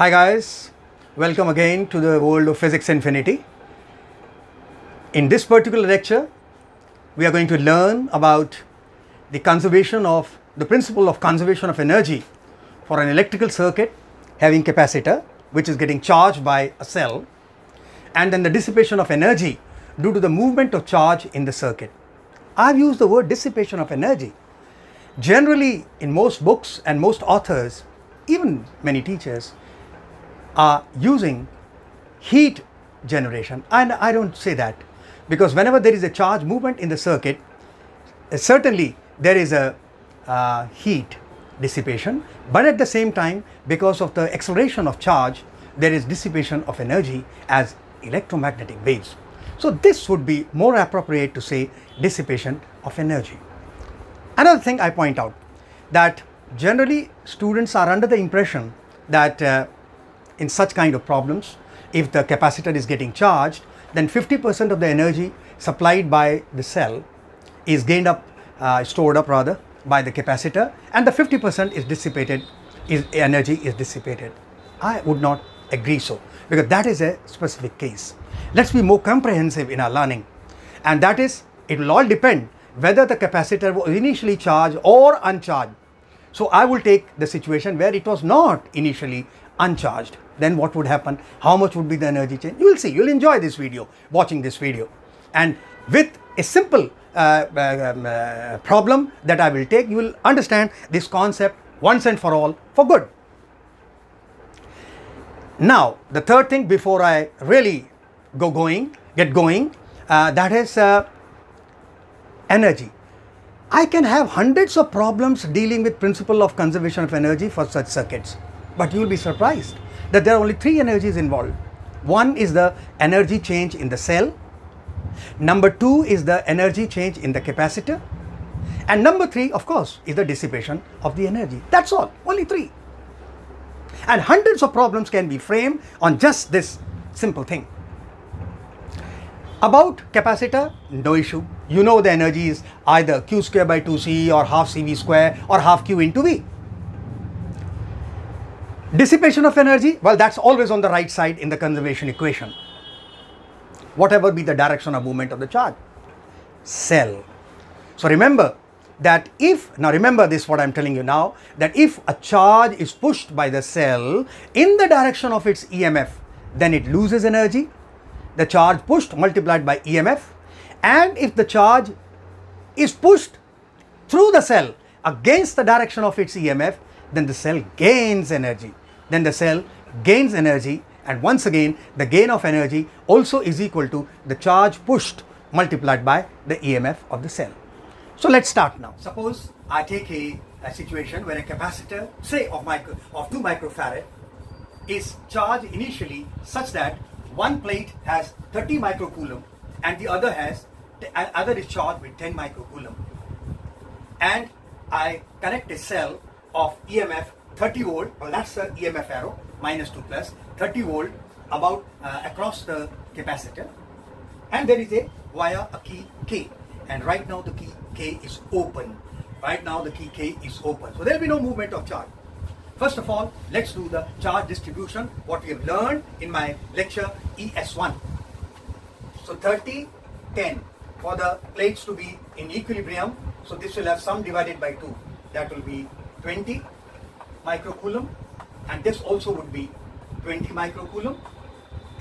Hi guys, welcome again to the world of physics infinity. In this particular lecture, we are going to learn about the principle of conservation of energy for an electrical circuit having capacitor which is getting charged by a cell, and then the dissipation of energy due to the movement of charge in the circuit. I've used the word dissipation of energy. Generally, in most books and most authors, even many teachers, are using heat generation, and I don't say that, because whenever there is a charge movement in the circuit, certainly there is a heat dissipation, but at the same time, because of the acceleration of charge, there is dissipation of energy as electromagnetic waves. So this would be more appropriate to say dissipation of energy. Another thing I point out, that generally students are under the impression that in such kind of problems, if the capacitor is getting charged, then 50% of the energy supplied by the cell is stored up by the capacitor, and the 50% is dissipated, energy is dissipated. I would not agree so, because that is a specific case. Let's be more comprehensive in our learning, and that is, it will all depend whether the capacitor was initially charged or uncharged. So I will take the situation where it was not initially uncharged. Then what would happen? How much would be the energy change? You will see, you will enjoy this video, watching this video. And with a simple problem that I will take, you will understand this concept once and for all for good. Now, the third thing before I really get going, that is energy. I can have hundreds of problems dealing with principle of conservation of energy for such circuits, but you will be surprised that there are only three energies involved. One is the energy change in the cell, number two is the energy change in the capacitor, and number three, of course, is the dissipation of the energy. That's all, only three. And hundreds of problems can be framed on just this simple thing. About capacitor, no issue. You know the energy is either Q square by 2C or half CV square or half Q into V. Dissipation of energy, well, that's always on the right side in the conservation equation, whatever be the direction of movement of the charge. Cell. So remember that remember this, what I'm telling you now, that if a charge is pushed by the cell in the direction of its EMF, then it loses energy. The charge pushed multiplied by EMF, and if the charge is pushed through the cell against the direction of its EMF, then the cell gains energy. And once again, the gain of energy also is equal to the charge pushed multiplied by the EMF of the cell. So let's start now. Suppose I take a situation where a capacitor, say of 2 microfarad, is charged initially such that one plate has 30 microcoulomb and the other is charged with 10 microcoulomb. And I connect a cell of EMF 30 volt, well, that's the EMF arrow, minus 2 plus, 30 volt about across the capacitor, and there is a via a key K, and right now the key K is open. So there will be no movement of charge. First of all, let's do the charge distribution, what we have learned in my lecture ES1. So 30, 10 for the plates to be in equilibrium. So this will have sum divided by 2. That will be 20 microcoulomb, and this also would be 20 microcoulomb,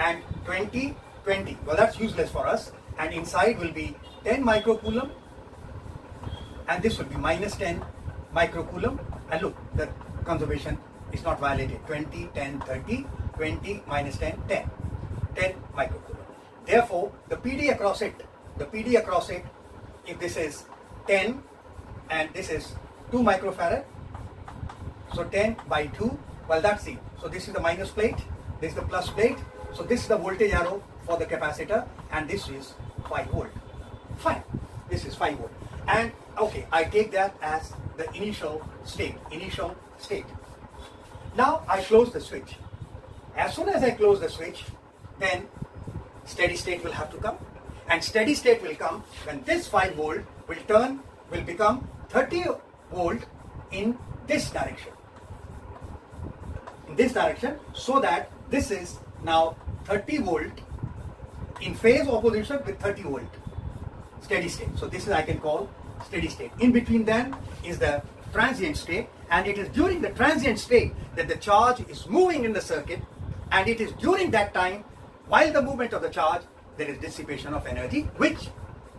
and 20, 20. Well, that's useless for us. And inside will be 10 microcoulomb, and this will be minus 10 microcoulomb. And look, the conservation is not violated. 20, 10, 30, 20 minus 10, 10. 10 microcoulomb. Therefore, the PD across it, if this is 10 and this is 2 microfarad, so 10 by 2, well, that's it. So this is the minus plate, this is the plus plate. So this is the voltage arrow for the capacitor, and this is 5 volt. Fine, this is 5 volt. And okay, I take that as the initial state. Now I close the switch. As soon as I close the switch, then steady state will have to come. And steady state will come when this 5 volt will become 30 volt in this direction. this direction, so that this is now 30 volt in phase opposition with 30 volt steady state. So this is, I can call steady state. In between then is the transient state, and it is during the transient state that the charge is moving in the circuit, and it is during that time, while the movement of the charge, there is dissipation of energy, which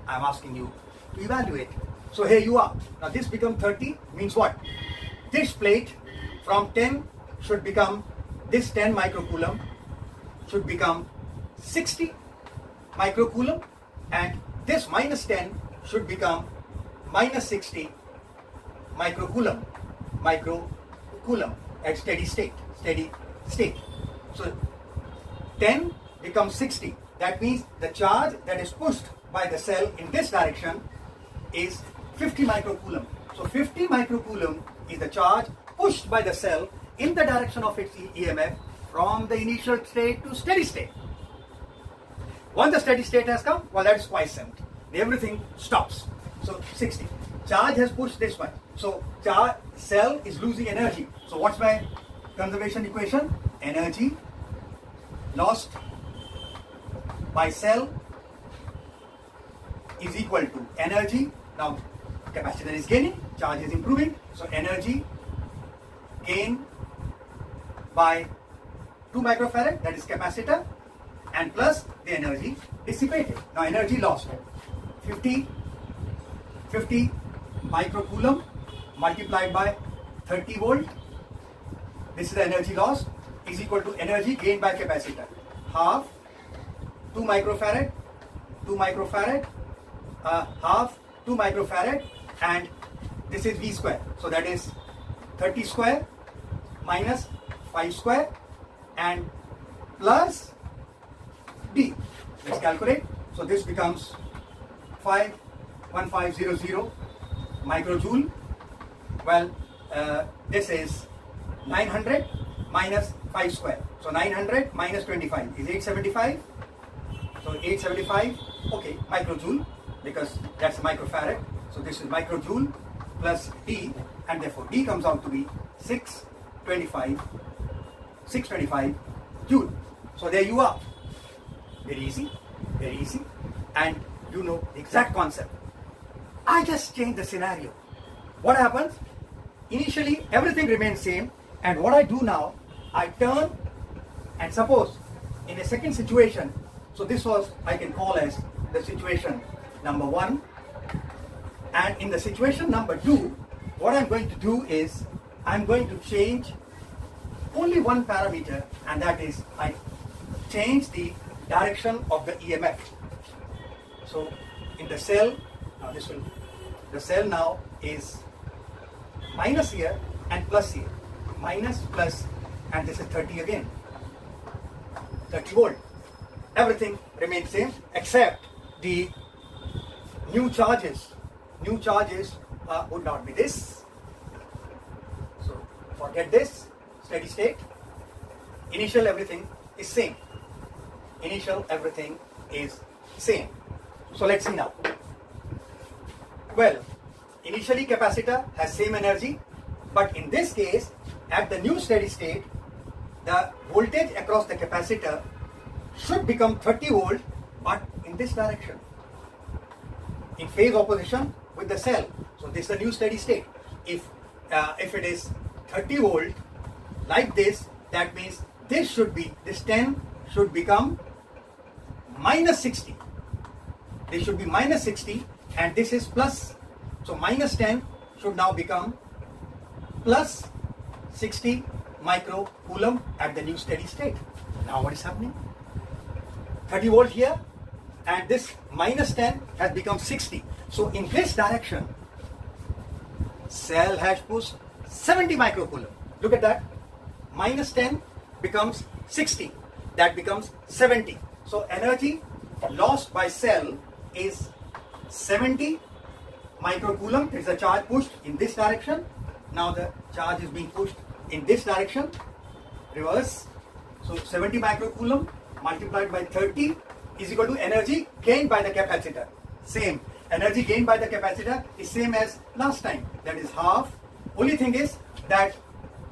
I am asking you to evaluate. So here you are. Now this becomes 30 means what? This plate from 10 should become, this 10 microcoulomb should become 60 microcoulomb, and this minus 10 should become minus 60 microcoulomb at steady state. So 10 becomes 60. That means the charge that is pushed by the cell in this direction is 50 microcoulomb. So 50 microcoulomb is the charge pushed by the cell in the direction of its EMF from the initial state to steady state. Once the steady state has come, well, that is quiescent. Everything stops. So 60. Charge has pushed this one. So cell is losing energy. So what's my conservation equation? Energy lost by cell is equal to energy. Now capacitor is gaining, charge is improving. So energy gain by 2 microfarad, that is capacitor, and plus the energy dissipated. Now energy lost, 50 microcoulomb multiplied by 30 volt. This is the energy lost, is equal to energy gained by capacitor. Half 2 microfarad, half 2 microfarad, and this is V square. So that is 30 square minus 5 square and plus D. Let's calculate. So this becomes 51500 microjoule. Well, this is 900 minus 5 square. So 900 minus 25 is 875. So 875, okay, microjoule, because that's a microfarad. So this is microjoule plus D, and therefore D comes out to be 625 joule. So there you are. Very easy, and you know the exact concept. I just changed the scenario. What happens? Initially everything remains same, and what I do now, I turn, and suppose in a second situation, so this was, I can call as the situation number 1, and in the situation number 2, what I'm going to do is I'm going to change only one parameter, and that is I change the direction of the EMF. So in the cell, now the cell now is minus here and plus here, minus plus, and this is 30 again, 30 volt. Everything remains same except the new charges would not be this. So forget this, steady state. Initial everything is same. So let's see now. Well, initially capacitor has same energy, but in this case, at the new steady state, the voltage across the capacitor should become 30 volt, but in this direction, in phase opposition with the cell. So this is the new steady state. If it is 30 volt like this, that means this 10 should become minus 60. This should be minus 60, and this is plus. So minus 10 should now become plus 60 microcoulomb at the new steady state. Now what is happening? 30 volt here, and this minus 10 has become 60. So in this direction, cell has pushed 70 microcoulomb. Look at that. Minus 10 becomes 60. That becomes 70. So energy lost by cell is 70 microcoulomb. There is a charge pushed in this direction. Now the charge is being pushed in this direction. Reverse. So 70 microcoulomb multiplied by 30 is equal to energy gained by the capacitor. Same. Energy gained by the capacitor is same as last time. That is half. Only thing is that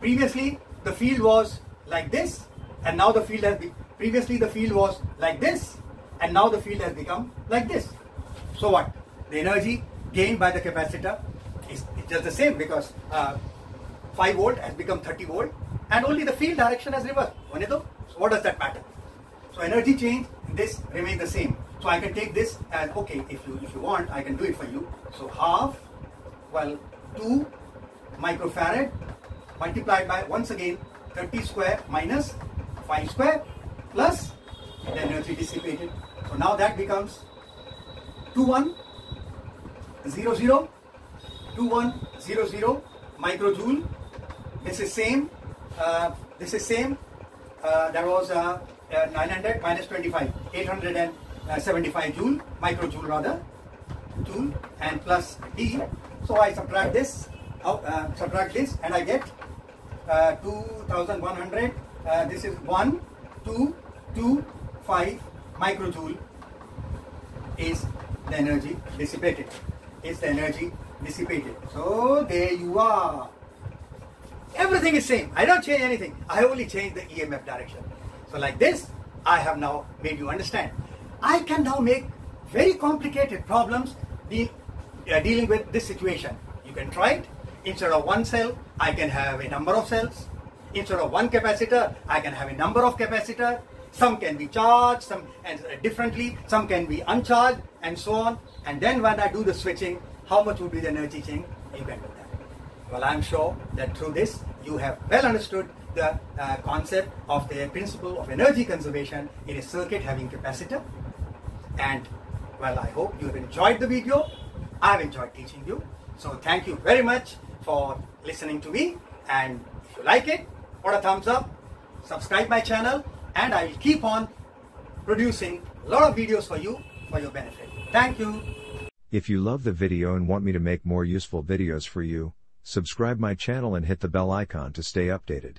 previously the field was like this, and now the field has previously the field was like this, and now the field has become like this. So what? The energy gained by the capacitor is just the same, because 5 volt has become 30 volt, and only the field direction has reversed. So what does that matter? So energy change in this remains the same. So I can take this as, okay, if you want, I can do it for you. So half, well, 2 microfarad multiplied by, once again, 30 square minus 5 square plus the energy dissipated. So now that becomes 2100 microjoule. This is same. That was 900 minus 25, 875 joule, microjoule rather, joule, and plus D. So I subtract this, and I get 2100. This is 1225 microjoule is the energy dissipated. So there you are. Everything is same. I don't change anything. I only change the EMF direction. So like this, I have now made you understand. I can now make very complicated problems dealing with this situation. You can try it. Instead of one cell, I can have a number of cells. Instead of one capacitor, I can have a number of capacitors. Some can be charged, some differently, some can be uncharged, and so on. And then when I do the switching, how much would be the energy change? You can do that. Well, I'm sure that through this, you have well understood the concept of the principle of energy conservation in a circuit having capacitor. And well, I hope you have enjoyed the video. I've enjoyed teaching you. So thank you very much for listening to me. And if you like it, put a thumbs up, subscribe my channel, and I will keep on producing a lot of videos for you for your benefit. Thank you. If you love the video and want me to make more useful videos for you, subscribe my channel and hit the bell icon to stay updated.